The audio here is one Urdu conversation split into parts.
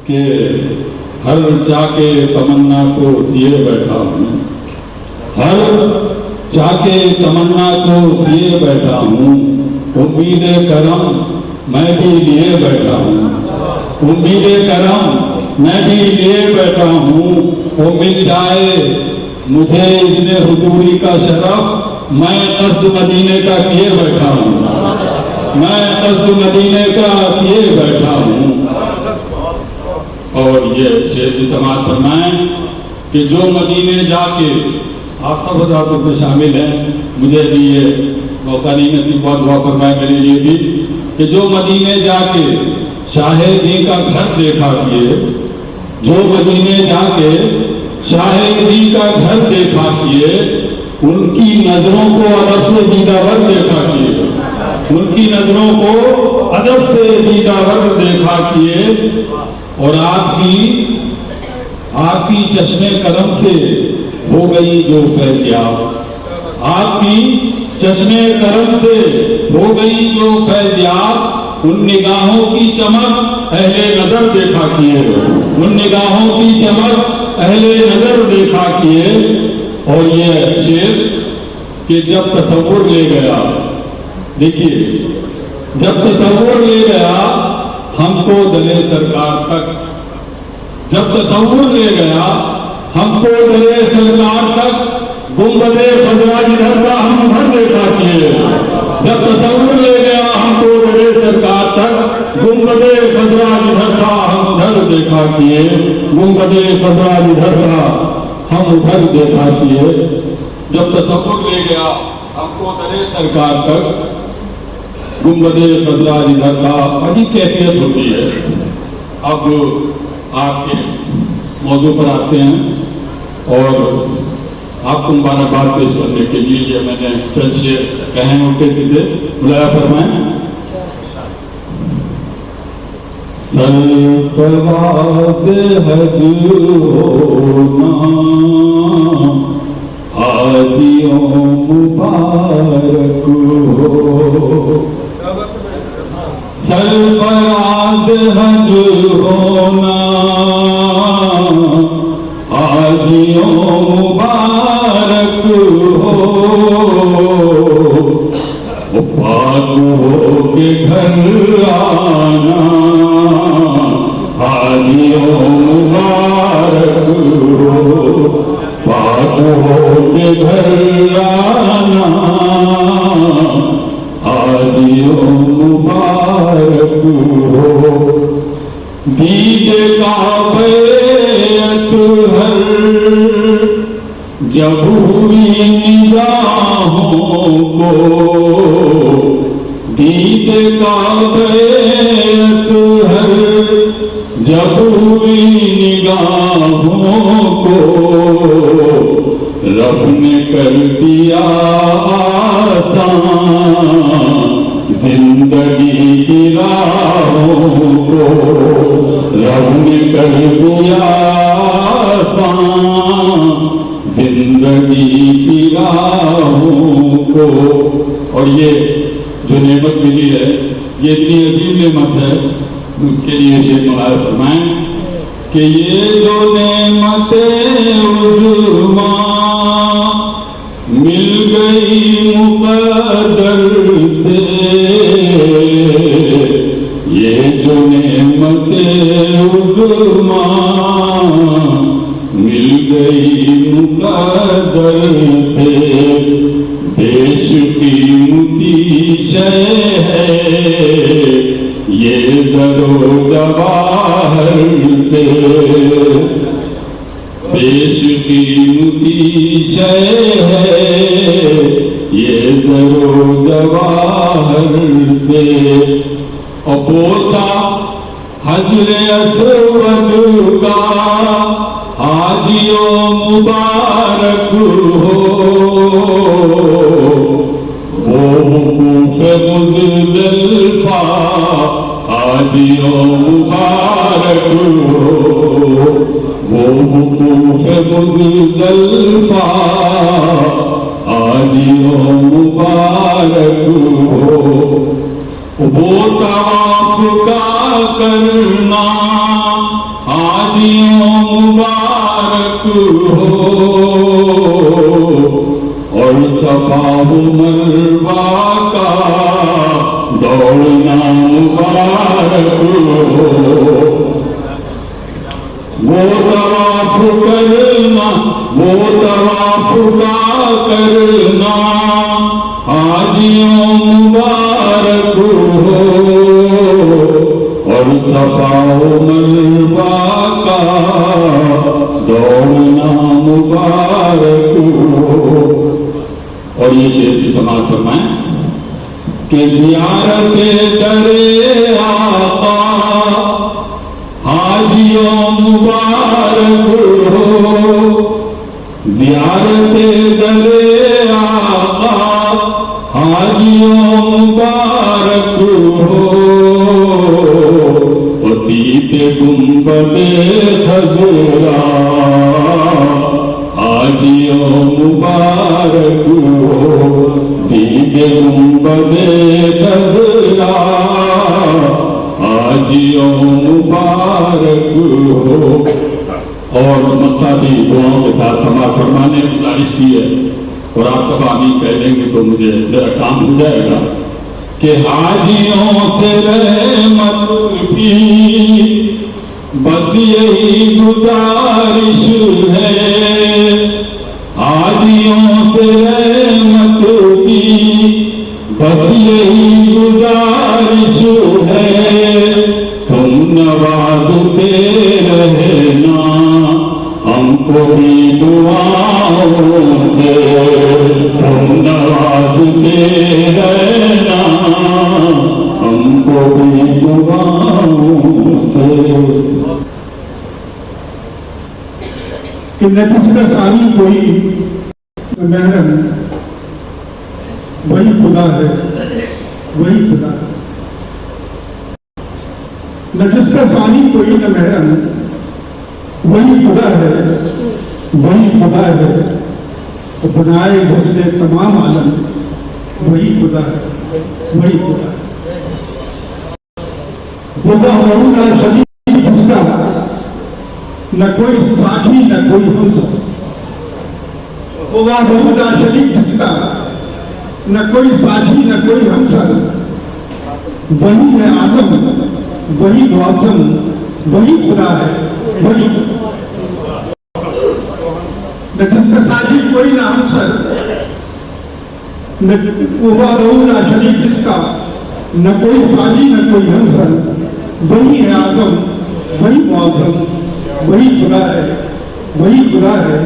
کہ ہر چاہ کے تمنا کو سیے بیٹھا ہوں، ہر چاہ کے تمنا کو سیے بیٹھا ہوں، امید کرم میں بھی لیے بیٹھا ہوں، امید کرم میں بھی لیے بیٹھا ہوں، وہ مل جائے مجھے اذن حضوری کا شرف، میں قصد مدینے کا کیے بیٹھا ہوں، میں قصد مدینے کا کیے بیٹھا ہوں۔ اور یہ شعر کی سماعت فرمائیں کہ جو مدینے جا کے، آپ سب حضرات میں شامل ہیں، مجھے بھی یہ موقع نہیں نصیب ہوا، دعا فرمائے میرے لیے بھی کہ جو مدینے جا کے شاہ دی کا گھر دیکھا کیے، جو مدینے جا کے شاہ دی کا گھر دیکھا کیے، ان کی نظروں کو ادب سے دیداور دیکھا کیے، ان کی نظروں کو ادب سے دیداور دیکھا کیے، اور آپ کی چشمے کرم سے ہو گئی جو فیضیاب، آپ کی چشمے کرم سے ہو گئی جو فیضیاب، ان نگاہوں کی چمک اہل نظر دیکھا کیے، ان نگاہوں کی چمک اہل نظر دیکھا کیے۔ اور یہ شعر کہ جب تصور لے گیا، دیکھیے جب تصور لے گیا ہم کو دلے سرکار تک، جب تصور لے گیا ہم کو دلے سرکار تک، گنبد خضرا جدھر کا ہم ادھر دیکھا کیے، جب تصور لے گیا ہم کو دلے سرکار تک، گنبد خضرا جدھر کا ہم ادھر دیکھا کیے، گنبد خضرا جدھر کا ہم ادھر دیکھا کیے، جب تصور لے گیا ہم کو دلے سرکار تک، گنبد خضرا جدھر کا۔ عجیب کیفیت ہوتی ہے۔ اب آپ کے موضوع پر آتے ہیں اور آپ کو مبارکباد پیش کرنے کے لیے یہ میں نے چند شعر کہے ہیں، الٹے سیدھے ملایا فرمائیں۔ سرفراز حج ہونا حاجیوں مبارک ہو، سرفراز حج ہونا حاجیوں مبارک ہو، پاک ہو کے گھر آنا حاجیوں مبارک ہو، پاک ہو کے گھر آنا حاجیوں مبارک ہو، دید کعبہ اطہر جب ہوئی نگاہوں کو، دید کعبہ اطہر جب ہوئی نگاہوں کو، رب نے کر دیا آسان زندگی کی راہوں کو، رب نے کر دیا آسان زندگی کی راہوں کو۔ اور یہ جو نعمت ملی ہے یہ اتنی عظیم نعمت ہے، اس کے لیے شیخ ملائے فرمائیں کہ یہ جو نعمت عظمیٰ مل گئی مقدر سے، یہ جو نعمت عظمیٰ مل گئی مقدر سے، بیش قیمتی شے ہے یہ زر و جواہر سے، بیش قیمتی شے ہے یہ زر و جواہر سے، بوسا حجر اسود کا حاجیوں مبارک ہو، وہ وقوف مزدلفہ حاجیوں مبارک ہو، وہ وقوف مزدلفہ حاجیوں مبارک ہو، وہ طواف کا کرنا طواف کا کرنا حاجیوں مبارک ہو، اور صفا و مروہ کا دوڑنا مبارک ہو۔ اور یہ شعر کی سماعت فرمائیں کہ زیارت در آقا حاجیوں مبارک ہو، زیارت در آقا حاجیوں مبارک ہو، عتیق گنبد خضرا حاجیوں مبارک ہو، دید گنبد خضرا حاجیوں مبارک ہو۔ اور مطلبی دعاؤں کے ساتھ سماعت فرمانے کی گزارش کی ہے، اور آپ سب آمین کہہ دیں گے تو مجھے میرا کام ہو جائے گا کہ حاجیوں سے رحمت کی بس یہی گزارش ہے، حاجیوں سے رحمت کی بس یہی گزارش ہے، تم نوازتے رہنا ہم کو بھی دعاؤں سے، تم نوازتے رہنا ہم کو بھی دعاؤں سے۔ کہ نہ جس کا ثانی کوئی محرم، وہی خدا ہے، وہی خدا ہے۔ نہ جس کا ثانی کوئی نہ محرم، وہی خدا ہے، وہی خدا ہے۔ بنائے حسن تمام عالم، وہی خدا ہے، وہی خدا ہے۔ خدا مولا شریف جس کا نہ کوئی ساتھی نہ کوئی ہمسر، خدا مولا شریف جس کا نہ کوئی ساتھی نہ کوئی ہمسر، وہی ہے اعظم، وہی معظم، وہی خدا ہے، وہی۔ نہ جس کا ساتھی کوئی نہ ہمسر، نہ خدا مولا شریف جس کا نہ کوئی ساتھی نہ کوئی ہمسر، وہی ہے اعظم، وہی معظم، وہی خدا ہے، وہی خدا ہے۔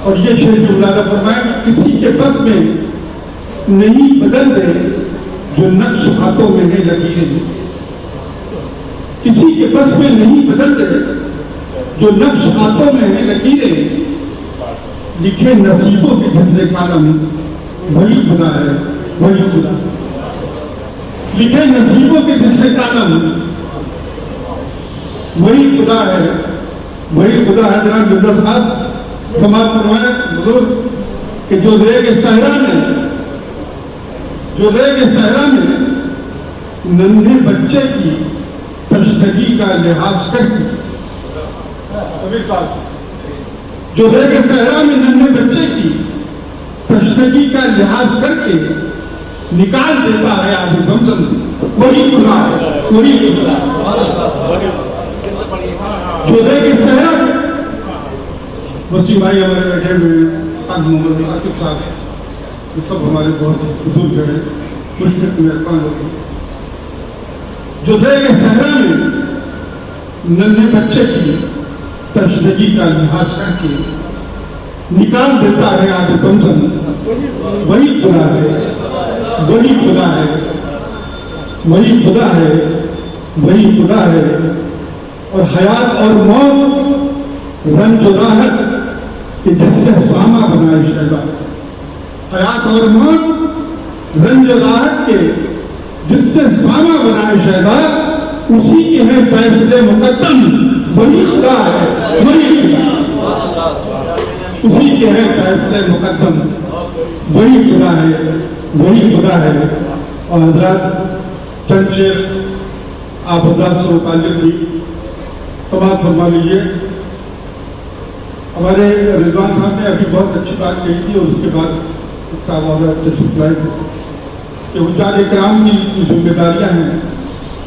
اور یہ شعر جملہ فرمایا کہ کسی کے بس میں نہیں بدل دے جو نقش ہاتھوں میں ہے لکیریں، کسی کے بس میں نہیں بدل دے جو نقش ہاتھوں میں ہے لکیریں، لکھے نصیبوں کے جسر کالم، وہی خدا ہے، وہی خدا ہے۔ لکھے نصیبوں کے جسر کالم، وہی خدا ہے، وہی خدا ہے۔ جناب مرزا صاحب سماعت فرمائے بزرگ کہ جو ریگ صحرا میں، جو ریگ صحرا میں ننھے بچے کی تشنگی کا لحاظ کر کے، جو ریگ صحرا میں ننھے بچے کی تشنگی کا لحاظ کر کے نکال دیتا ہے آج زمزم، وہی خدا ہے، وہی خدا ہے۔ جو ریگ صحرا میں وسیم بھائی ہمارے بیٹھے ہوئے ہیں، محمد عاطف صاحب، یہ سب ہمارے بہت بزرگ ہیں، مشرق مہربان لوگ ہیں۔ جو ریگ صحرا میں ننھے بچے کی تشنگی کا لحاظ کر کے نکال دیتا ہے آج زمزم، وہی خدا ہے، وہی خدا ہے، وہی خدا ہے، وہی خدا ہے۔ اور حیات اور موت، رنج و راحت کہ جس نے ساما بنائے شہدا، حیات اور موت، رنج و راحت کے جس نے ساما بنائے شہدا، اسی کے ہیں فیصلے مقدم، وہی خدا ہے، وہی خدا، اسی کے ہیں فیصلے مقدم، وہی خدا ہے، وہی خدا ہے۔ اور حضرات چند شعر آپ حضرات سے متعلق بھی سماعت فرما لیجیے۔ ہمارے رضوان صاحب نے ابھی بہت اچھی بات کہی تھی، اور اس کے بعد صاحب اور تشریف لائے تھے کہ حجاج کرام کی ذمہ داریاں ہیں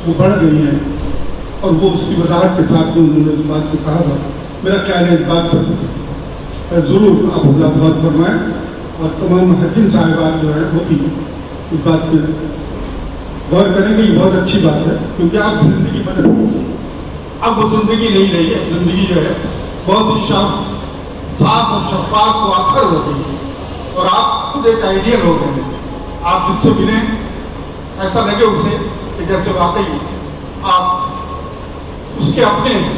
وہ بڑھ گئی ہیں، اور وہ اس کی وضاحت کے ساتھ انہوں نے اس بات کو کہا تھا۔ میرا خیال ہے اس بات پر ضرور آپ ملاقات فرمائیں اور تمام محجن صاحبات جو ہیں وہ بھی اس بات پہ غور کریں کہ یہ بہت اچھی بات ہے، کیونکہ آپ زندگی بدل گئی، اب وہ زندگی نہیں رہی ہے، زندگی جو ہے بہت ہی صاف اور شفاف و آخر ہو گئی ہے، اور آپ خود ایک آئیڈیل ہو گئے ہیں۔ آپ جس سے ملیں ایسا لگے اسے کہ جیسے واقعی آپ اس کے اپنے ہیں،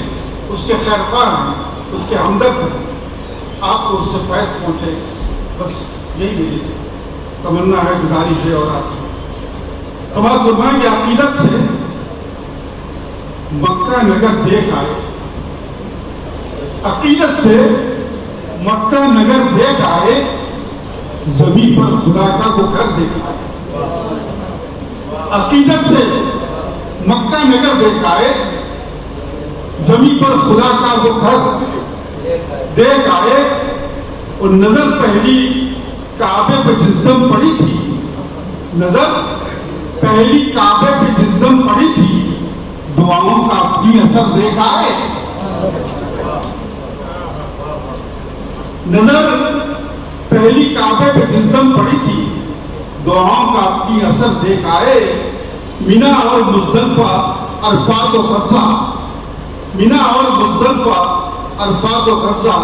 اس کے خیر خواہ ہیں، اس کے ہمدرد ہیں، آپ کو اس سے فیض پہنچے، بس یہی میری تمنا ہے، گزارش ہے۔ اور آپ تمام فرمائیں کہ عقیدت سے مکہ نگر دیکھ آئے، عقیدت سے مکہ نگر دیکھ آئے، زمین پر خدا کا وہ گھر دیکھ آئے۔ عقیدت سے مکہ نگر دیکھ آئے، زمین پر خدا کا وہ گھر دیکھ آئے، اور نظر پہلی کعبے پہ جس دم پڑی تھی، نظر پہلی کعبے پہ جس دم پڑی تھی، دعاؤں کا اپنی اثر دیکھ آئے۔ نظر پہلی کعبے پہ جس دم پڑی تھی، دعاؤں کا اپنی اثر دیکھ آئے۔ مینا اور مزدلفہ، عرفات و قبضہ، مینا اور مزدلفہ، عرفات و قبضہ،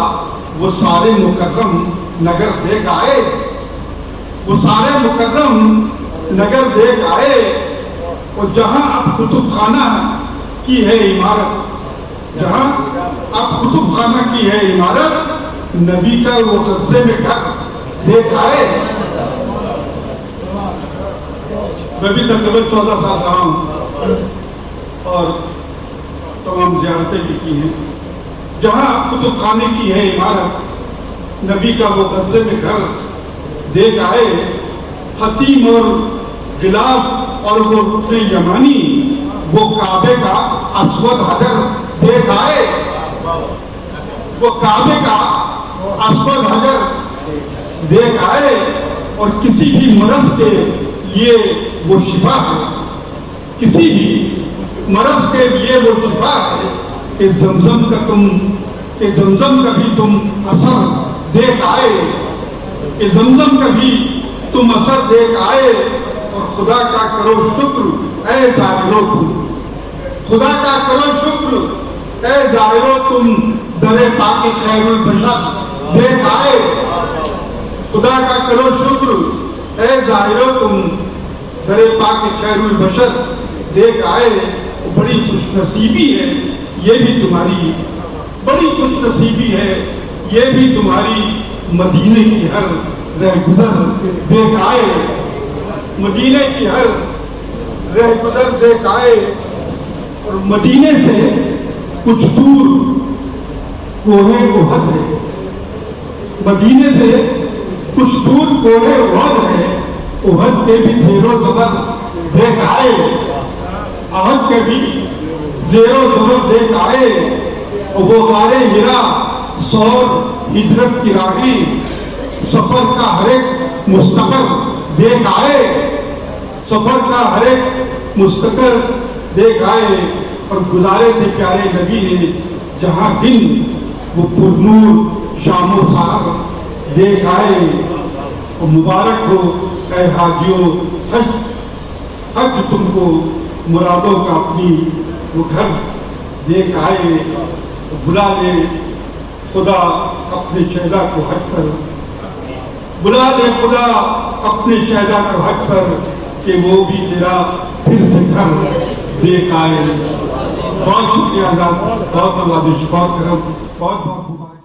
وہ سارے مکرم نگر دیکھ آئے، وہ سارے مکرم نگر دیکھ آئے۔ اور جہاں اب کتب خانہ کی ہے عمارت، جہاں اب کتب خانہ کی ہے عمارت، نبی کا وہ غزے میں گھر دیکھ آئے۔ میں بھی تقریباً 14 سال رہا ہوں اور تمام زیارتیں بھی کی ہیں۔ جہاں اب کتب خانے کی ہے عمارت، نبی کا وہ غزے میں گھر دیکھ آئے۔ حتیم اور غلاف اور وہ رکن یمانی، وہ کعبے کا اسود حجر دیکھ آئے، وہ کعبے کا اسود حجر دیکھ آئے۔ اور کسی بھی مرض کے لیے وہ شفا ہے، کسی بھی مرض کے لیے وہ شفا ہے، کہ زمزم کا بھی تم اثر دیکھ آئے، کہ زمزم کا بھی تم اثر دیکھ آئے۔ اور خدا کا کرو شکر اے زائرو تم، خدا کا کرو شکر اے زائرو تم، در پاک خیر البشر دیکھ آئے۔ خدا کا کرو شکر اے زائرو تم، در پاک خیر البشر دیکھ آئے۔ بڑی خوش نصیبی ہے یہ بھی تمہاری، بڑی خوش نصیبی ہے یہ بھی تمہاری، مدینے کی ہر رہ گزر دیکھ آئے، مدینے کی ہر رہ گزر دیکھ آئے۔ اور مدینے سے کچھ دور کوہ احد ہے، مدینے سے کچھ دور کوہ احد ہے، احد کے بھی زیر و زبر دیکھ آئے، احد کے بھی زیر و زبر دیکھ آئے۔ اور وہ غار ہرا، سور ہجرت کی راہیں، سفر کا ہر ایک مستقر دیکھ آئے، سفر کا ہر ایک مستقر دیکھ آئے۔ اور گزارے تھے پیارے نبی نے جہاں دن، وہ پرنور شام و سحر دیکھ آئے۔ اور مبارک ہو اے حاجیوں، حج تم کو مرادوں کا اپنی وہ گھر دیکھ آئے۔ بلا لے خدا اپنے شہدا کو حج پر، بلا لے خدا اپنے شہدا کو حج پر، کہ وہ بھی تیرا پھر سے گھر دیکھ آئے۔ بہت شکریہ، بہت اللہ بہت کرم، بہت مبارک۔